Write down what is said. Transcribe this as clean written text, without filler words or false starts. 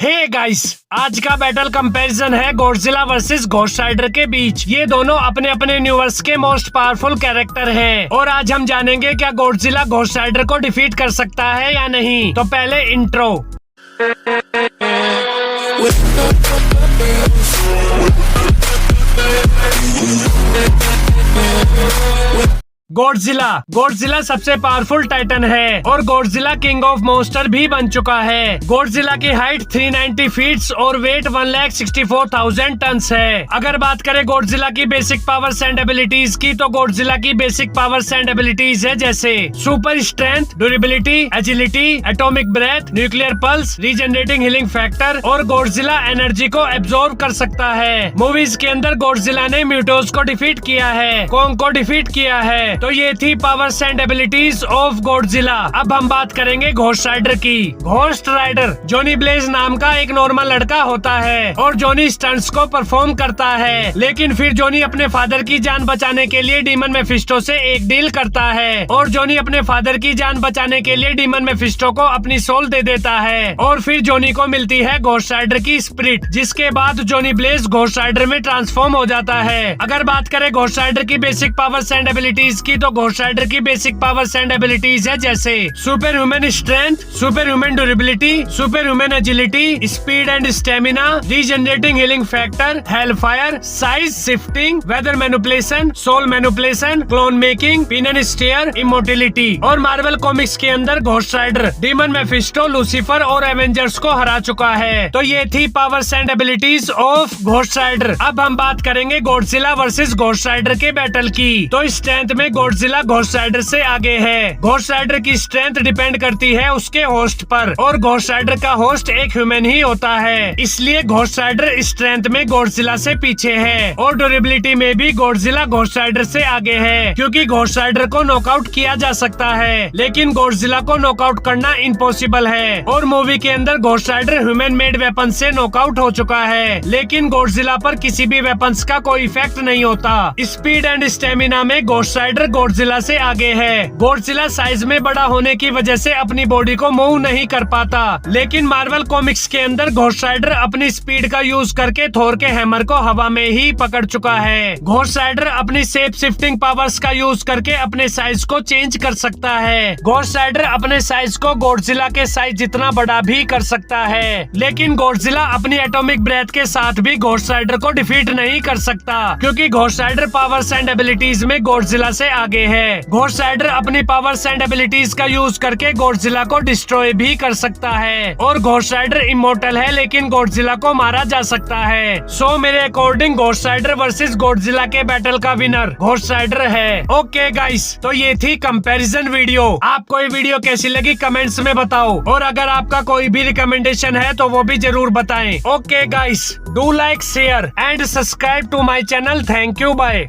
Hey guys, आज का battle comparison है गॉडजिला वर्सेस घोस्ट राइडर के बीच। ये दोनों अपने अपने यूनिवर्स के मोस्ट पावरफुल कैरेक्टर हैं और आज हम जानेंगे क्या गॉडजिला घोस्ट राइडर को डिफीट कर सकता है या नहीं। तो पहले इंट्रो। गॉडजिला सबसे पावरफुल टाइटन है और गॉडजिला किंग ऑफ मॉन्स्टर भी बन चुका है। गॉडजिला की हाइट 390 फीट और वेट 1,64,000 टन है। अगर बात करें गॉडजिला की बेसिक पावर्स एंड एबिलिटीज की, तो गॉडजिला की बेसिक पावर्स एंड एबिलिटीज है जैसे super strength, durability, agility, atomic breath, nuclear pulse, regenerating healing factor और गॉडजिला एनर्जी को एब्जॉर्ब कर सकता है। मूवीज के अंदर गॉडजिला ने म्यूटोस को डिफीट किया है, कोंग को डिफीट किया है। तो ये थी powers and abilities of Godzilla. अब हम बात करेंगे घोस्ट राइडर की। घोस्ट राइडर जॉनी ब्लेज नाम का एक नॉर्मल लड़का होता है और जॉनी स्टंट्स को परफॉर्म करता है, लेकिन फिर जॉनी अपने फादर की जान बचाने के लिए डीमन मेफिस्टो से एक डील करता है और जॉनी अपने फादर की जान बचाने के लिए डीमन मेफिस्टो को अपनी सोल दे देता है और फिर जॉनी को मिलती है घोस्ट राइडर की स्पिरिट, जिसके बाद जॉनी ब्लेज घोस्ट राइडर में ट्रांसफॉर्म हो जाता है। अगर बात करें घोस्ट राइडर की बेसिक पावर्स एंड एबिलिटीज की, तो घोस्ट राइडर की बेसिक पावर्स एंड एबिलिटीज है जैसे super human strength, super human durability, super human agility, speed and stamina, regenerating healing factor, hellfire, size shifting, weather manipulation, soul manipulation, clone making, pin and stare, immortality. और Marvel comics के अंदर Ghost Rider demon Mephisto, Lucifer और Avengers को हरा चुका है। तो ये थी powers and abilities of Ghost Rider. अब हम बात करेंगे गॉडजिला वर्सेस घोस्ट राइडर के बैटल की। तो स्ट्रेंथ में गॉडजिला घोस्ट राइडर से आगे है। घोस्ट राइडर की स्ट्रेंथ डिपेंड करती है उसके होस्ट पर और घोस्ट राइडर का होस्ट एक ह्यूमन ही होता है, इसलिए घोस्ट राइडर स्ट्रेंथ में गॉडजिला से पीछे है। और ड्यूरेबिलिटी में भी गॉडजिला घोस्ट राइडर से आगे है, क्योंकि घोस्ट राइडर को नॉकआउट किया जा सकता है, लेकिन गॉडजिला को नॉकआउट करना इम्पॉसिबल है। और मूवी के अंदर Ghost Rider human made weapon से नॉकआउट हो चुका है, लेकिन गॉडजिला पर किसी भी वेपन्स का कोई इफेक्ट नहीं होता। स्पीड एंड स्टेमिना में घोस्ट राइडर गॉडजिला से आगे है। गॉडजिला साइज में बड़ा होने की वजह से अपनी बॉडी को मूव नहीं कर पाता, लेकिन मार्वल कॉमिक्स के अंदर घोस्ट राइडर अपनी स्पीड का यूज करके थोर के हैमर को हवा में ही पकड़ चुका है। घोस्ट राइडर अपनी शेप शिफ्टिंग पावर्स का यूज करके अपने साइज को चेंज कर सकता है। घोस्ट राइडर अपने साइज को गॉडजिला के साइज जितना बड़ा भी कर सकता है, लेकिन गॉडजिला अपनी एटॉमिक ब्रेथ के साथ भी घोस्ट राइडर को डिफीट नहीं कर सकता, क्योंकि Ghost Rider powers and abilities में गॉडजिला से आगे है। घोस्ट राइडर अपनी पावर्स एंड एबिलिटीज का यूज करके गॉडजिला को डिस्ट्रॉय भी कर सकता है और घोस्ट राइडर इमोर्टल है, लेकिन गॉडजिला को मारा जा सकता है। सो मेरे according Ghost Rider versus Godzilla के बैटल का विनर घोस्ट राइडर है। ओके गाइस, तो ये थी कंपैरिजन वीडियो। आपको ये वीडियो कैसी लगी कमेंट्स में बताओ, और अगर आपका कोई भी रिकमेंडेशन है तो वो भी जरूर बताएं। Okay guys, do like, share and subscribe to my channel. Thank you, bye.